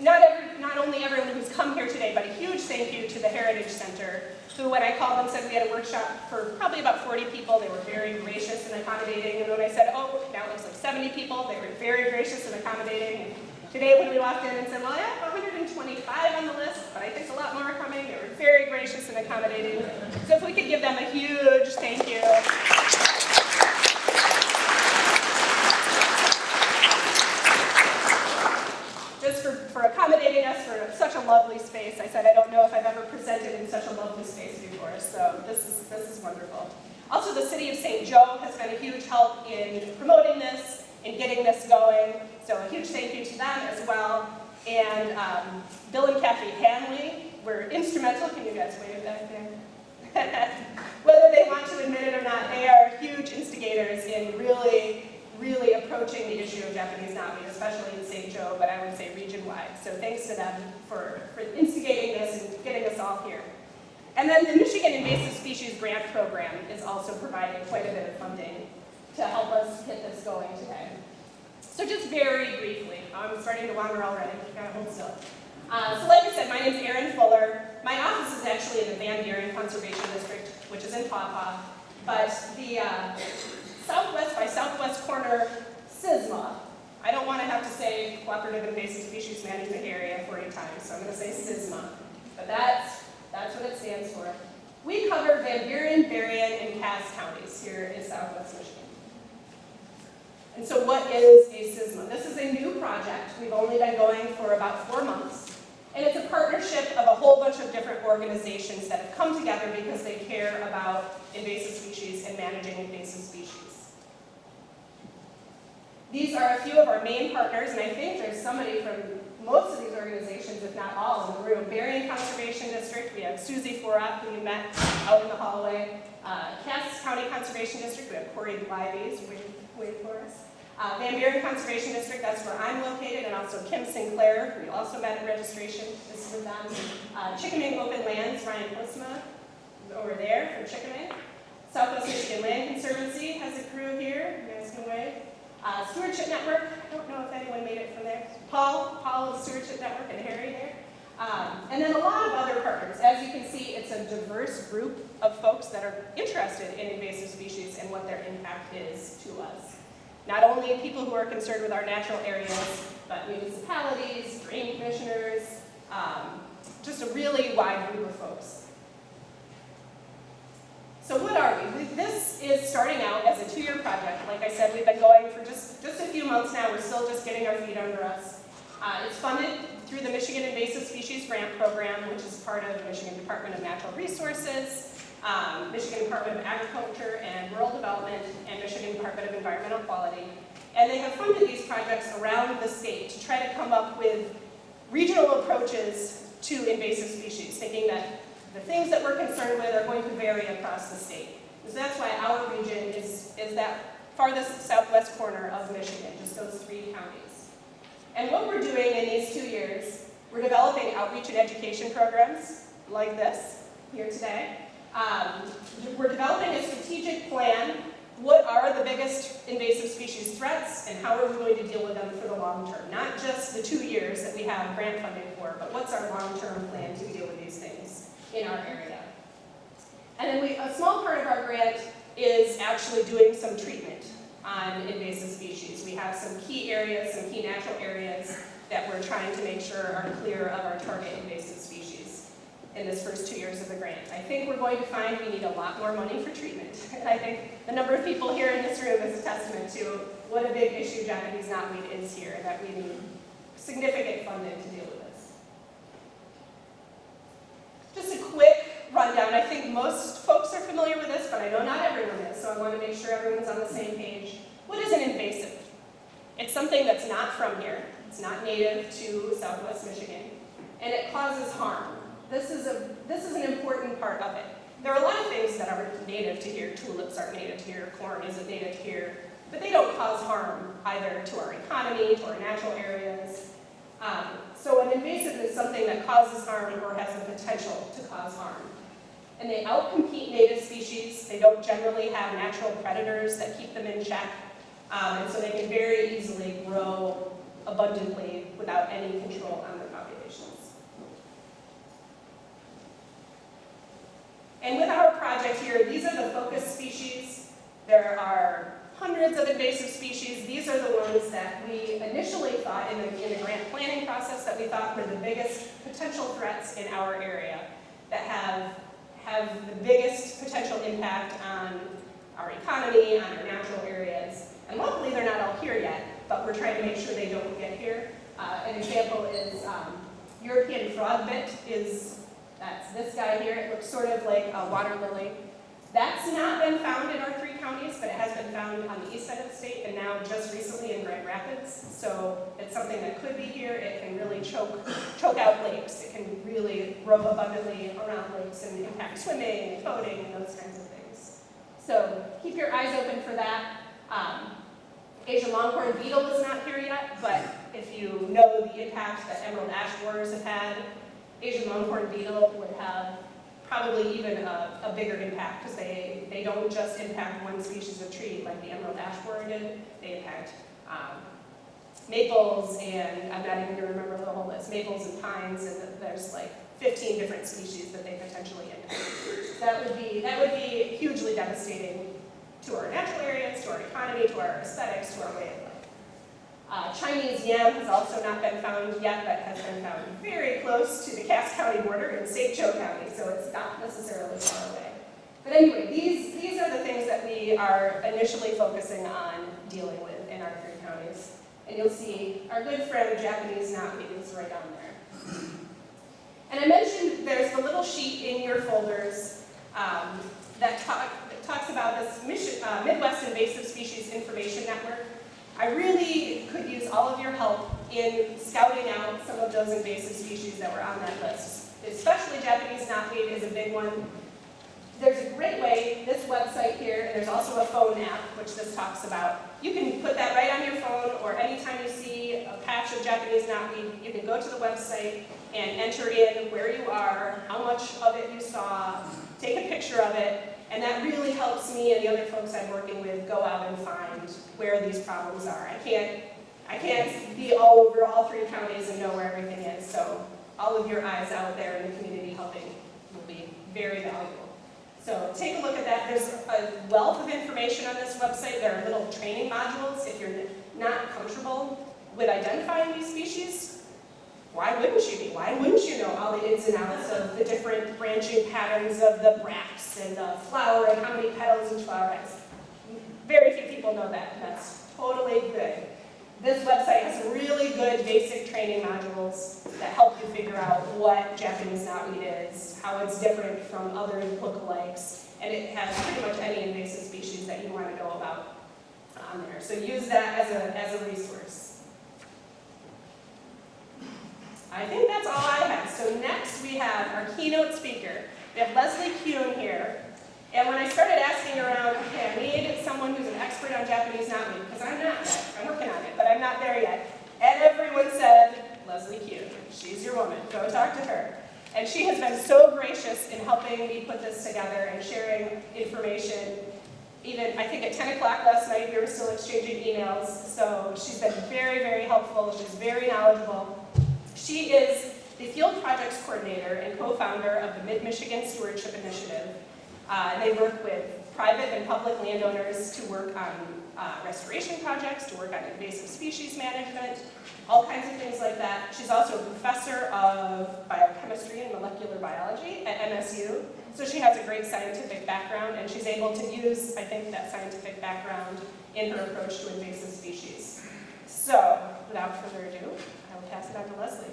not only everyone who's come here today, but a huge thank you to the Heritage Center, who, when I called them, said we had a workshop for probably about 40 people. They were very gracious and accommodating. And when I said, oh, now it looks like 70 people, they were very gracious and accommodating. And today when we walked in and said, well, I have 125 on the list, but I think a lot more are coming, they were very gracious and accommodating. So if we could give them a huge thank you. Just for accommodating us for such a lovely space. I said, I don't know if I've ever presented in such a lovely space before, so this is wonderful. Also, the City of St. Joe has been a huge help in promoting this, in getting this going, so a huge thank you to them as well. And Bill and Kathy Hanley were instrumental. Can you guys wave back there? Whether they want to admit it or not, they are huge instigators in really approaching the issue of Japanese knotweed, especially in St. Joe, but I would say region-wide. So thanks to them for instigating this and getting us all here. And then the Michigan Invasive Species Grant Program is also providing quite a bit of funding to help us get this going today. So just very briefly, I'm starting to wander already, gotta hold still. So like I said, my name's Erin Fuller. My office is actually in the Van Buren Conservation District, which is in Paw Paw, but the southwest by southwest corner CISMA. I don't want to have to say Cooperative Invasive Species Management Area 40 times, so I'm going to say CISMA. But that's what it stands for. We cover Van Buren, Berrien, and Cass counties here in southwest Michigan. And so what is a CISMA? This is a new project. We've only been going for about 4 months. And it's a partnership of a whole bunch of different organizations that have come together because they care about invasive species and managing invasive species. These are a few of our main partners, and I think there's somebody from most of these organizations, if not all, in the room. Berrien Conservation District, we have Susie Forat, who we met out in the hallway. Cass County Conservation District, we have Corey Blythes, wait for us. Van Buren Conservation District, that's where I'm located, and also Kim Sinclair, who we also met at registration. This is with them. Chickamauga Open Lands, Ryan Postma, over there from Chickamauga. Southwest Michigan Land Conservancy has a crew here. You guys can wave. Stewardship Network, I don't know if anyone made it from there. Paul of Stewardship Network, and Harry there. And then a lot of other partners. As you can see, it's a diverse group of folks that are interested in invasive species and what their impact is to us. Not only people who are concerned with our natural areas, but municipalities, drain commissioners, just a really wide group of folks. So what are we? This is starting out as a 2-year project. Like I said, we've been going for just a few months now. We're still just getting our feet under us. It's funded through the Michigan Invasive Species Grant Program, which is part of the Michigan Department of Natural Resources, Michigan Department of Agriculture and Rural Development, and Michigan Department of Environmental Quality. And they have funded these projects around the state to try to come up with regional approaches to invasive species, thinking that the things that we're concerned with are going to vary across the state. So that's why our region is that farthest southwest corner of Michigan, just those 3 counties. And what we're doing in these 2 years, we're developing outreach and education programs like this here today. We're developing a strategic plan. What are the biggest invasive species threats, and how are we going to deal with them for the long term? Not just the 2 years that we have grant funding for, but what's our long-term plan to deal with these things in our area? And then a small part of our grant is actually doing some treatment on invasive species. We have some key areas, some key natural areas that we're trying to make sure are clear of our target invasive species in this first 2 years of the grant. I think we're going to find we need a lot more money for treatment. And I think the number of people here in this room is a testament to what a big issue Japanese knotweed is here, and that we need significant funding to deal with this. Just a quick rundown. I think most folks are familiar with this, but I know not everyone is, so I want to make sure everyone's on the same page. What is an invasive? It's something that's not from here. It's not native to southwest Michigan, and it causes harm. This is an important part of it. There are a lot of things that are native to here. Tulips aren't native to here, corn isn't native here, but they don't cause harm either to our economy, to our natural areas. So an invasive is something that causes harm or has the potential to cause harm. And they outcompete native species. They don't generally have natural predators that keep them in check, and so they can very easily grow abundantly without any control on their populations. And with our project here, these are the focus species. There are hundreds of invasive species. These are the ones that we initially thought in the grant planning process that we thought were the biggest potential threats in our area that have the biggest potential impact on our economy, on our natural areas. And luckily they're not all here yet, but we're trying to make sure they don't get here. An example is European frogbit that's this guy here. It looks sort of like a water lily. That's not been found in our 3 counties, but it has been found on the east side of the state and now just recently in Grand Rapids. So it's something that could be here. It can really choke out lakes. It can really grow abundantly around lakes and impact swimming and boating and those kinds of things. So keep your eyes open for that. Asian longhorn beetle is not here yet, but if you know the impact that emerald ash borers have had, Asian longhorn beetle would have probably even a bigger impact because they don't just impact one species of tree like the emerald ash borer did. They impact maples and I'm not even going to remember the whole list. Maples and pines, and there's like 15 different species that they potentially impact. That would be hugely devastating to our natural areas, to our economy, to our aesthetics, to our way of life. Chinese yam has also not been found yet, but has been found very close to the Cass County border in St. Joe County, so it's not necessarily far away. But anyway, these are the things that we are initially focusing on dealing with in our 3 counties. And you'll see our good friend Japanese knotweed is right down there. And I mentioned there's the little sheet in your folders that talks about this Midwest Invasive Species Information Network. I really could use all of your help in scouting out some of those invasive species that were on that list. Especially Japanese knotweed is a big one. There's a great way, this website here, and there's also a phone app, which this talks about. You can put that right on your phone, or anytime you see a patch of Japanese knotweed, you can go to the website and enter in where you are, how much of it you saw, take a picture of it, and that really helps me and the other folks I'm working with go out and find where these problems are. I can't be all over all 3 counties and know where everything is, so all of your eyes out there in the community helping will be very valuable. So take a look at that. There's a wealth of information on this website. There are little training modules if you're not comfortable with identifying these species. Why wouldn't you be? Why wouldn't you know all the ins and outs of the different branching patterns of the bracts and the flower and how many petals each flower has? Very few people know that, and that's totally good. This website has some really good basic training modules that help you figure out what Japanese knotweed is, how it's different from other lookalikes, and it has pretty much any invasive species that you want to know about on there. So use that as a resource. I think that's all I have. So next we have our keynote speaker. We have Leslie Kuhn here. And when I started asking around, okay, I need someone who's an expert on Japanese knotweed, because I'm not yet. I'm working on it, but I'm not there yet. And everyone said, Leslie Kuhn, she's your woman. Go talk to her. And she has been so gracious in helping me put this together and sharing information. Even, I think at 10 o'clock last night, we were still exchanging emails. So she's been very, very helpful. She's very knowledgeable. She is the Field Projects Coordinator and co-founder of the Mid-Michigan Stewardship Initiative. They work with private and public landowners to work on restoration projects, to work on invasive species management, all kinds of things like that. She's also a professor of biochemistry and molecular biology at MSU. So she has a great scientific background, and she's able to use, I think, that scientific background in her approach to invasive species. So, without further ado, I will pass it on to Leslie.